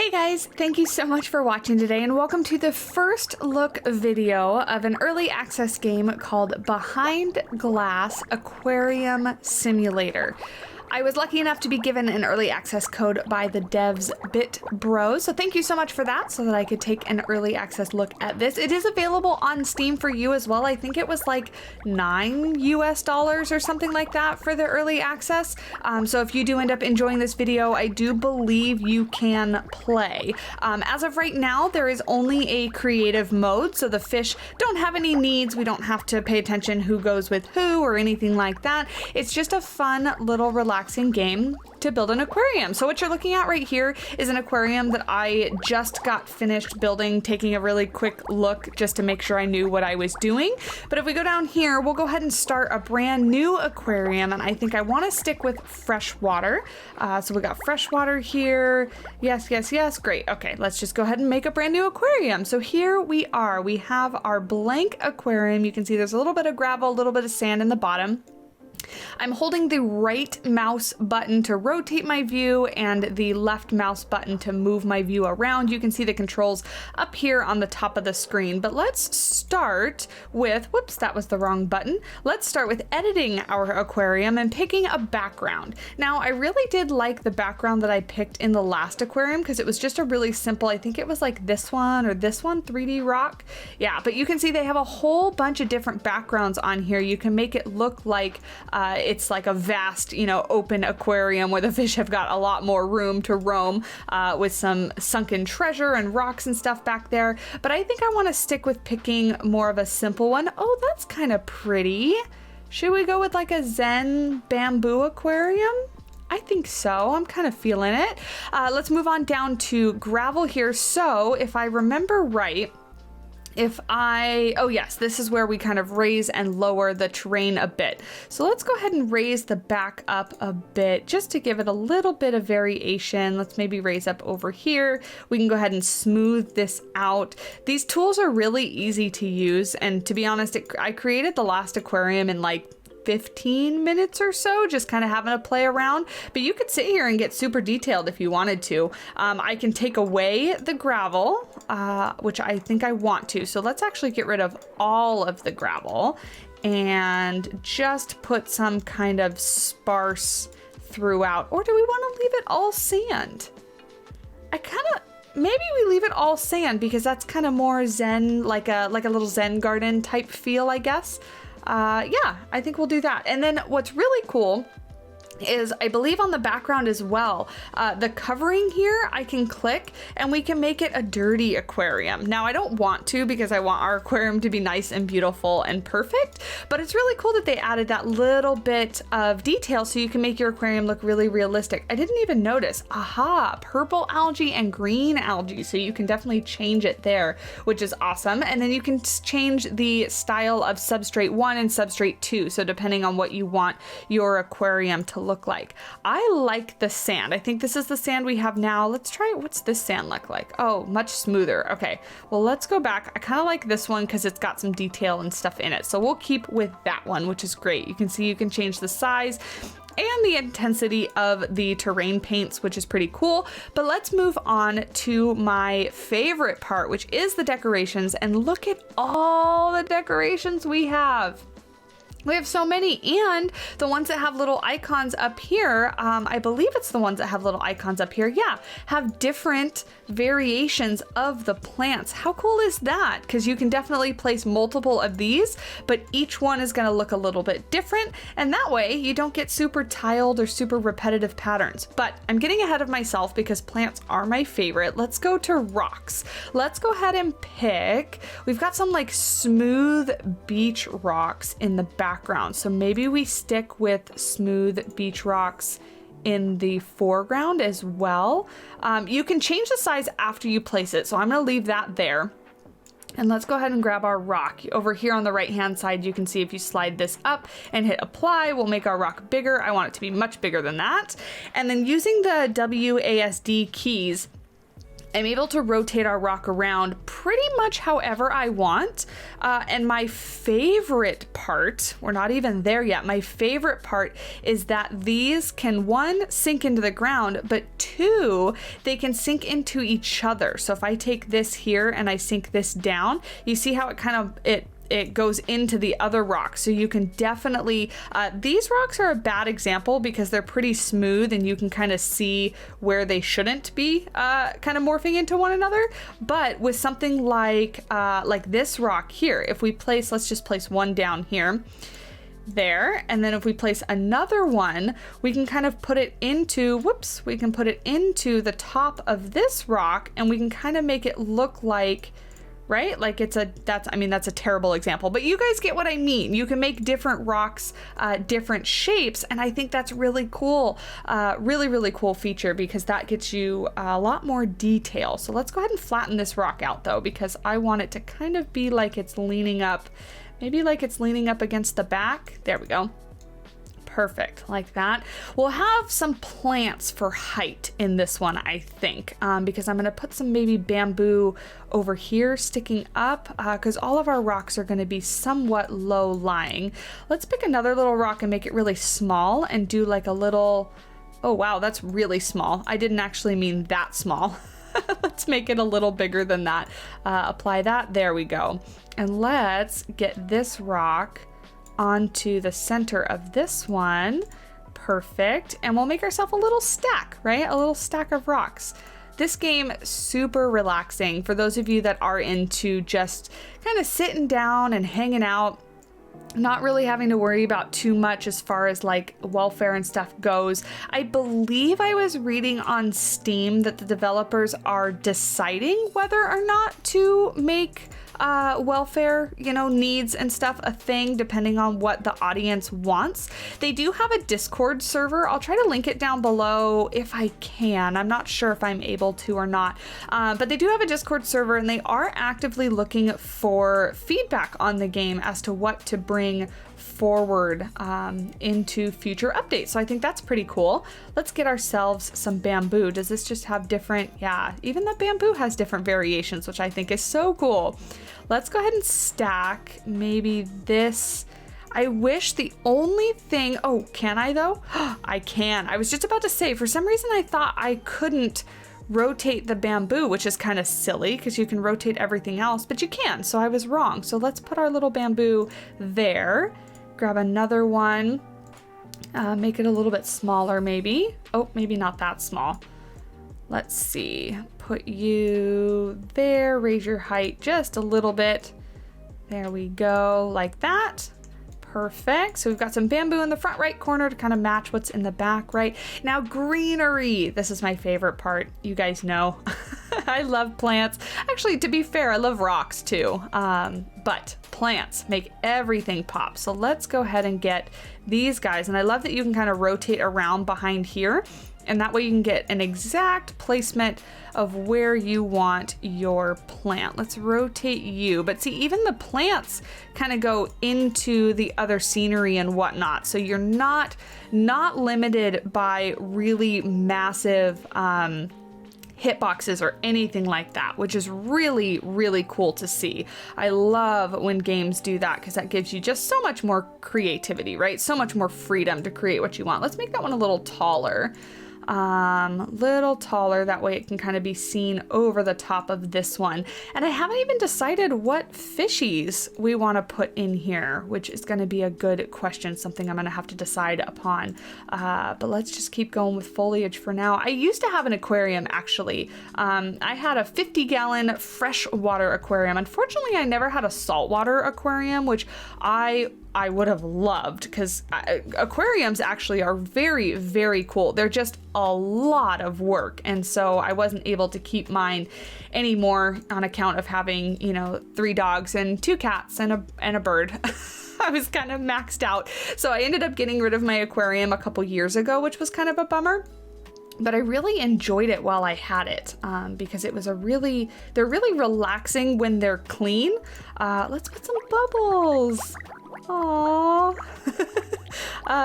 Hey guys, thank you so much for watching today and welcome to the first look video of an early access game called Behind Glass Aquarium Simulator. I was lucky enough to be given an early access code by the devs BitBros, so thank you so much for that so that I could take an early access look at this. It is available on Steam for you as well. I think it was like $9 US or something like that for the early access. So if you do end up enjoying this video, I do believe you can play. As of right now, there is only a creative mode, so the fish don't have any needs. We don't have to pay attention who goes with who or anything like that. It's just a fun little relaxing game to build an aquarium. So what you're looking at right here is an aquarium that I just got finished building, taking a really quick look just to make sure I knew what I was doing. But if we go down here, we'll go ahead and start a brand new aquarium, and I think I want to stick with freshwater. So we got freshwater here. Yes, yes, yes. Great. Okay, let's just go ahead and make a brand new aquarium. So here we are. We have our blank aquarium. You can see there's a little bit of gravel, a little bit of sand in the bottom. I'm holding the right mouse button to rotate my view and the left mouse button to move my view around. You can see the controls up here on the top of the screen, but let's start with, whoops, that was the wrong button. Let's start with editing our aquarium and picking a background. Now, I really did like the background that I picked in the last aquarium because it was just a really simple, I think it was like this one or this one, 3D rock. Yeah, but you can see they have a whole bunch of different backgrounds on here. You can make it look like it's like a vast, open aquarium where the fish have got a lot more room to roam with some sunken treasure and rocks and stuff back there. But I think I want to stick with picking more of a simple one. Oh, that's kind of pretty. Should we go with like a Zen bamboo aquarium? I think so. I'm kind of feeling it. Let's move on down to gravel here. So if I remember right, oh yes, this is where we kind of raise and lower the terrain a bit. So let's go ahead and raise the back up a bit just to give it a little bit of variation. Let's maybe raise up over here. We can go ahead and smooth this out. These tools are really easy to use, and to be honest, I created the last aquarium in like 15 minutes or so, just kind of having a play around, but you could sit here and get super detailed if you wanted to. I can take away the gravel, which I think I want to. So let's actually get rid of all of the gravel and just put some kind of sparse throughout. Or do we want to leave it all sand? Maybe we leave it all sand because that's kind of more zen, like a little zen garden type feel, I guess. Yeah, I think we'll do that. And then what's really cool is I believe on the background as well, the covering here, I can click and we can make it a dirty aquarium. Now I don't want to because I want our aquarium to be nice and beautiful and perfect, but it's really cool that they added that little bit of detail so you can make your aquarium look really realistic. I didn't even notice. Aha, purple algae and green algae. So you can definitely change it there, which is awesome. And then you can change the style of substrate 1 and substrate 2. So depending on what you want your aquarium to look like. I like the sand. I think this is the sand we have now. Let's try it. What's this sand look like? Oh, much smoother. Okay, well, let's go back. I kind of like this one because it's got some detail and stuff in it. So we'll keep with that one, which is great. You can see you can change the size and the intensity of the terrain paints, which is pretty cool. But let's move on to my favorite part, which is the decorations. And look at all the decorations we have. We have so many, and the ones that have little icons up here, I believe it's the ones that have little icons up here, yeah, have different variations of the plants. How cool is that? Because you can definitely place multiple of these, but each one is going to look a little bit different, and that way you don't get super tiled or super repetitive patterns. But I'm getting ahead of myself because plants are my favorite. Let's go to rocks. Let's go ahead and pick, we've got some like smooth beach rocks in the background. So maybe we stick with smooth beach rocks in the foreground as well. You can change the size after you place it. So I'm going to leave that there. And let's go ahead and grab our rock. Over here on the right hand side, you can see if you slide this up and hit apply, we'll make our rock bigger. I want it to be much bigger than that. And then using the WASD keys, I'm able to rotate our rock around pretty much however I want. And my favorite part, we're not even there yet, my favorite part is that these can, one, sink into the ground, but two, they can sink into each other. So if I take this here and I sink this down, you see how it goes into the other rock. So you can definitely, these rocks are a bad example because they're pretty smooth and you can kind of see where they shouldn't be kind of morphing into one another. But with something like this rock here, if we place, let's just place one down here, there, and then if we place another one, we can kind of put it into, we can put it into the top of this rock and we can kind of make it look like, right? Like that's a terrible example, but you guys get what I mean. You can make different rocks, different shapes. And I think that's really cool. Really, really cool feature because that gets you a lot more detail. So let's go ahead and flatten this rock out though, because I want it to kind of be like it's leaning up, maybe like it's leaning up against the back. There we go. Perfect, like that. We'll have some plants for height in this one, I think, because I'm going to put some maybe bamboo over here sticking up because all of our rocks are going to be somewhat low lying. Let's pick another little rock and make it really small and do like a little, oh wow, that's really small. I didn't actually mean that small. Let's make it a little bigger than that. Apply that, there we go. And let's get this rock onto the center of this one. Perfect. And we'll make ourselves a little stack, right? A little stack of rocks. This game, super relaxing for those of you that are into just kind of sitting down and hanging out, not really having to worry about too much as far as like welfare and stuff goes. I believe I was reading on Steam that the developers are deciding whether or not to make welfare, needs and stuff a thing depending on what the audience wants. They do have a Discord server. I'll try to link it down below if I can. I'm not sure if I'm able to or not, but they do have a Discord server and they are actively looking for feedback on the game as to what to bring forward into future updates. So I think that's pretty cool. Let's get ourselves some bamboo. Does this just have different, yeah, even the bamboo has different variations, which I think is so cool. Let's go ahead and stack maybe this. I wish the only thing, oh, can I though? I can. I was just about to say, for some reason I thought I couldn't rotate the bamboo, which is kind of silly because you can rotate everything else, but you can. So I was wrong. So let's put our little bamboo there. Grab another one, make it a little bit smaller maybe. Oh, maybe not that small. Let's see, put you there, raise your height just a little bit. There we go, like that. Perfect. So we've got some bamboo in the front right corner to kind of match what's in the back right. Now greenery. This is my favorite part. You guys know I love plants. Actually, to be fair, I love rocks too. But plants make everything pop. So let's go ahead and get these guys. And I love that you can kind of rotate around behind here. And that way you can get an exact placement of where you want your plant. Let's rotate you. But see, even the plants kind of go into the other scenery and whatnot. So you're not limited by really massive hitboxes or anything like that, which is really, really cool to see. I love when games do that because that gives you just so much more creativity, right? So much more freedom to create what you want. Let's make that one a little taller. That way it can kind of be seen over the top of this one. And I haven't even decided what fishies we want to put in here, which is going to be a good question, something I'm going to have to decide upon. But let's just keep going with foliage for now. I used to have an aquarium actually. I had a 50-gallon freshwater aquarium. Unfortunately, I never had a saltwater aquarium, which I would have loved because aquariums actually are very, very cool. They're just a lot of work. And so I wasn't able to keep mine anymore on account of having, 3 dogs and 2 cats and a bird. I was kind of maxed out. So I ended up getting rid of my aquarium a couple years ago, which was kind of a bummer. but I really enjoyed it while I had it because it was they're really relaxing when they're clean. Let's put some bubbles. Aww.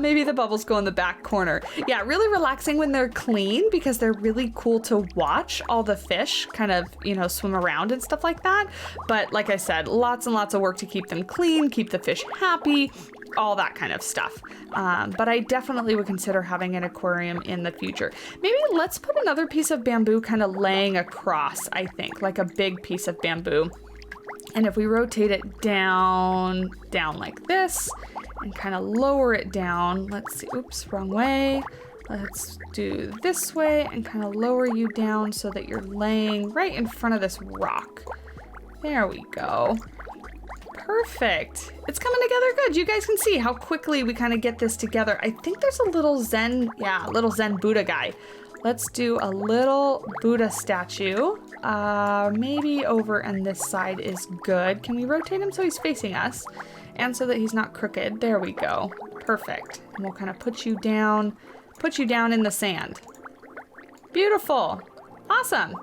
Maybe the bubbles go in the back corner. Yeah, really relaxing when they're clean because they're really cool to watch all the fish kind of, you know, swim around and stuff like that. But like I said, lots and lots of work to keep them clean, keep the fish happy, all that kind of stuff. But I definitely would consider having an aquarium in the future. Maybe let's put another piece of bamboo kind of laying across, I think, like a big piece of bamboo. And if we rotate it down like this and kind of lower it down, let's see, oops, wrong way. Let's do this way and kind of lower you down so that you're laying right in front of this rock. There we go. Perfect. It's coming together good. You guys can see how quickly we kind of get this together. I think there's a little Zen Buddha guy. Let's do a little Buddha statue. Maybe over on this side is good. Can we rotate him so he's facing us and so that he's not crooked? There we go. Perfect. And we'll kind of put you down in the sand. Beautiful. Awesome.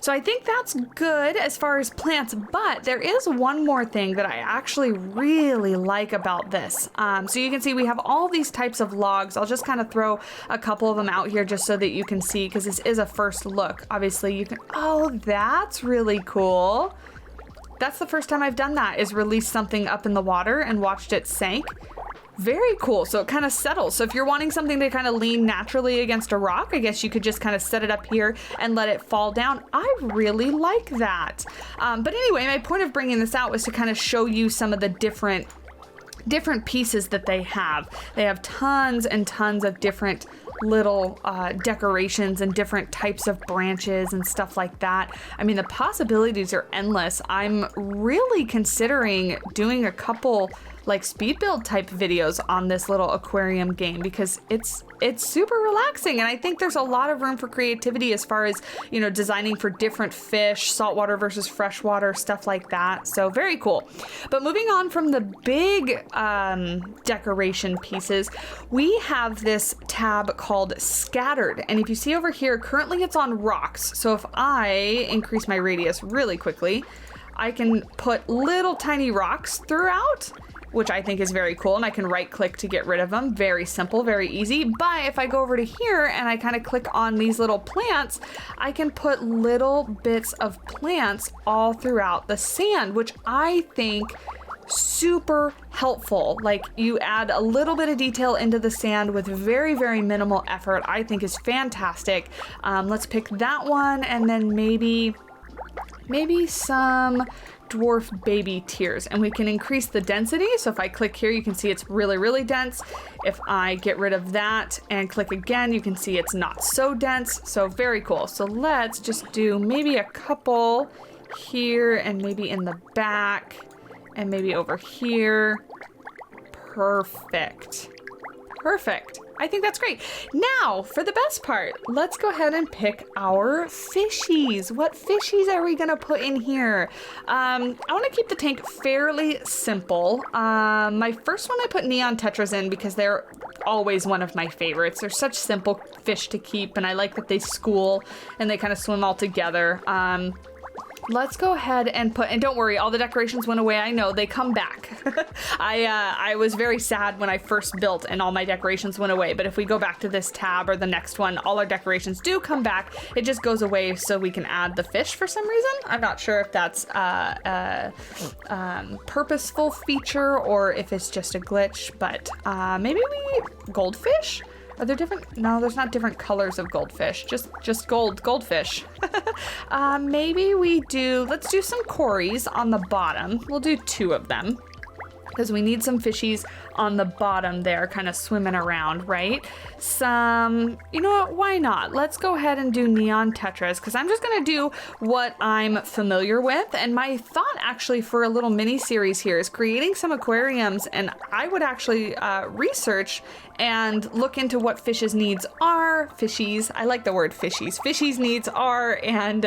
So I think that's good as far as plants, but there is one more thing that I actually really like about this. So you can see we have all these types of logs. I'll just kind of throw a couple of them out here just so that you can see, because this is a first look. Obviously you can, oh, that's really cool. That's the first time I've done that, is released something up in the water and watched it sink. Very cool. So it kind of settles. So if you're wanting something to kind of lean naturally against a rock, I guess you could just kind of set it up here and let it fall down. I really like that. But anyway, my point of bringing this out was to kind of show you some of the different pieces that they have. They have tons and tons of different little decorations and different types of branches and stuff like that. I mean, the possibilities are endless. I'm really considering doing a couple like speed build type videos on this little aquarium game because it's super relaxing, and I think there's a lot of room for creativity as far as, you know, designing for different fish, saltwater versus freshwater, stuff like that. So very cool. But moving on from the big decoration pieces, we have this tab called Scattered, and if you see over here, currently it's on rocks. So if I increase my radius really quickly, I can put little tiny rocks throughout, which I think is very cool, and I can right click to get rid of them. Very simple, very easy. But if I go over to here and I kind of click on these little plants, I can put little bits of plants all throughout the sand, which I think super helpful. Like, you add a little bit of detail into the sand with very, very minimal effort. I think is fantastic. Let's pick that one, and then maybe some dwarf baby tears, and we can increase the density. So if I click here, you can see it's really, really dense. If I get rid of that and click again, you can see it's not so dense. So very cool. So let's just do maybe a couple here, and maybe in the back, and maybe over here. Perfect. Perfect. I think that's great. Now, for the best part, let's go ahead and pick our fishies. What fishies are we gonna put in here? I want to keep the tank fairly simple. My first one I put neon tetras in because they're always one of my favorites. They're such simple fish to keep, and I like that they school and they kind of swim all together. Let's go ahead and put, and don't worry, all the decorations went away. I know, they come back. I was very sad when I first built and all my decorations went away, but if we go back to this tab or the next one, all our decorations do come back. It just goes away so we can add the fish for some reason. I'm not sure if that's a purposeful feature or if it's just a glitch, but maybe goldfish? Are there different? No, there's not different colors of goldfish. Just goldfish. Maybe let's do some cories on the bottom. We'll do 2 of them because we need some fishies on the bottom there kind of swimming around, right? You know what, why not? Let's go ahead and do neon tetras because I'm just gonna do what I'm familiar with. And my thought actually for a little mini series here is creating some aquariums, and I would actually research and look into what fishes' needs are. Fishies, I like the word fishies. Fishies' needs are, and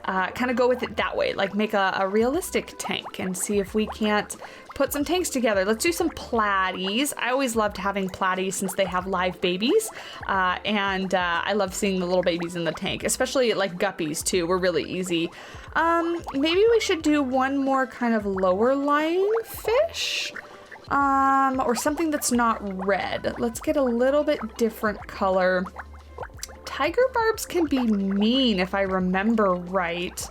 kind of go with it that way, like make a realistic tank and see if we can't put some tanks together. Let's do some platies. I always loved having platies since they have live babies, and I love seeing the little babies in the tank, especially like guppies too, were really easy. Maybe we should do one more kind of lower lying fish, or something that's not red. Let's get a little bit different color. Tiger barbs can be mean if I remember right.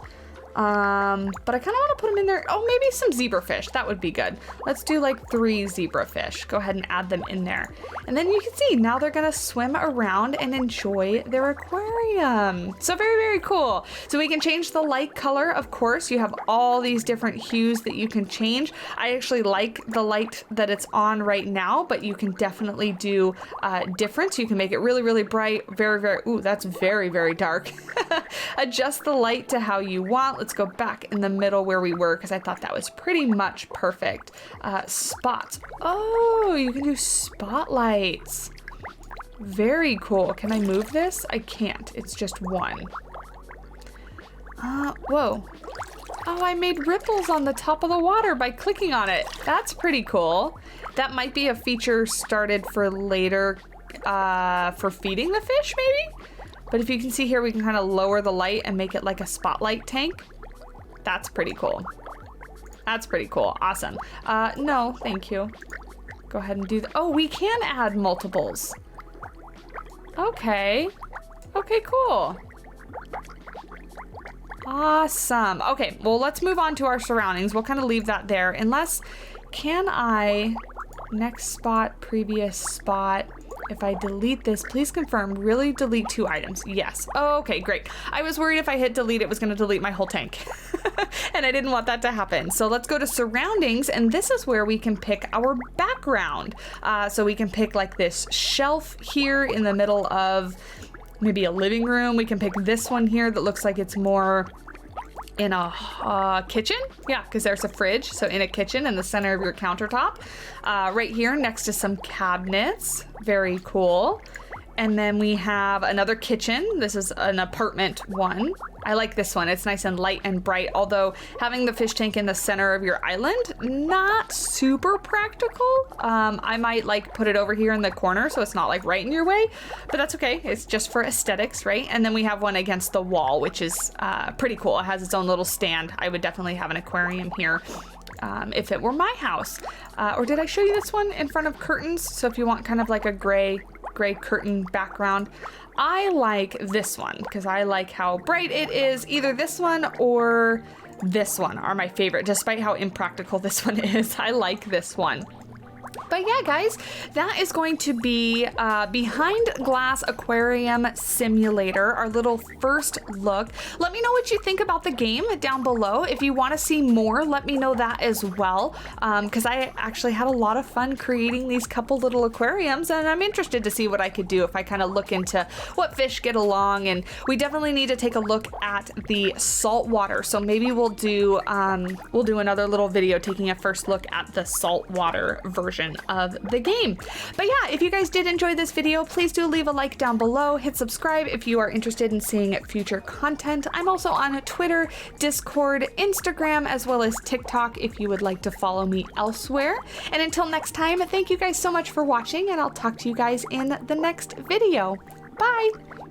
But I kind of want to put them in there. Oh, maybe some zebrafish. That would be good. Let's do like 3 zebrafish. Go ahead and add them in there. And then you can see now they're going to swim around and enjoy their aquarium. So very, very cool. So we can change the light color. Of course, you have all these different hues that you can change. I actually like the light that it's on right now, but you can definitely do different. You can make it really, really bright. Very, very, ooh, that's very, very dark. Adjust the light to how you want. Let's go back in the middle where we were because I thought that was pretty much perfect. Spots. Oh, you can do spotlights. Very cool. Can I move this? I can't. It's just one. Whoa. Oh, I made ripples on the top of the water by clicking on it. That's pretty cool. That might be a feature started for later for feeding the fish, maybe? But if you can see here, we can kind of lower the light and make it like a spotlight tank. That's pretty cool. That's pretty cool. Awesome. No, thank you. Go ahead and do that. Oh, we can add multiples. Okay. Okay, cool. Awesome. Okay, well, let's move on to our surroundings. We'll kind of leave that there. Unless, can I, next spot, previous spot, if I delete this, please confirm, really delete 2 items. Yes. Oh, okay, great. I was worried if I hit delete, it was going to delete my whole tank. And I didn't want that to happen. So let's go to surroundings, and this is where we can pick our background. So we can pick like this shelf here in the middle of maybe a living room. We can pick this one here that looks like it's more in a kitchen. Yeah, because there's a fridge. So in a kitchen in the center of your countertop. Right here next to some cabinets. Very cool. And then we have another kitchen. This is an apartment one. I like this one. It's nice and light and bright, although having the fish tank in the center of your island, not super practical. I might like put it over here in the corner so it's not like right in your way, but that's okay. It's just for aesthetics, right? And then we have one against the wall, which is pretty cool. It has its own little stand. I would definitely have an aquarium here if it were my house. Or did I show you this one in front of curtains? So if you want kind of like a gray curtain background, I like this one because I like how bright it is. Either this one or this one are my favorite, despite how impractical this one is. I like this one. But yeah, guys, that is going to be Behind Glass Aquarium Simulator, our little first look. Let me know what you think about the game down below. If you want to see more, let me know that as well, because I actually had a lot of fun creating these couple little aquariums, and I'm interested to see what I could do if I kind of look into what fish get along. And we definitely need to take a look at the salt water, so maybe we'll do another little video taking a first look at the saltwater version of the game. But yeah, if you guys did enjoy this video, please do leave a like down below. Hit subscribe if you are interested in seeing future content. I'm also on Twitter, Discord, Instagram, as well as TikTok if you would like to follow me elsewhere. And until next time, thank you guys so much for watching, and I'll talk to you guys in the next video. Bye!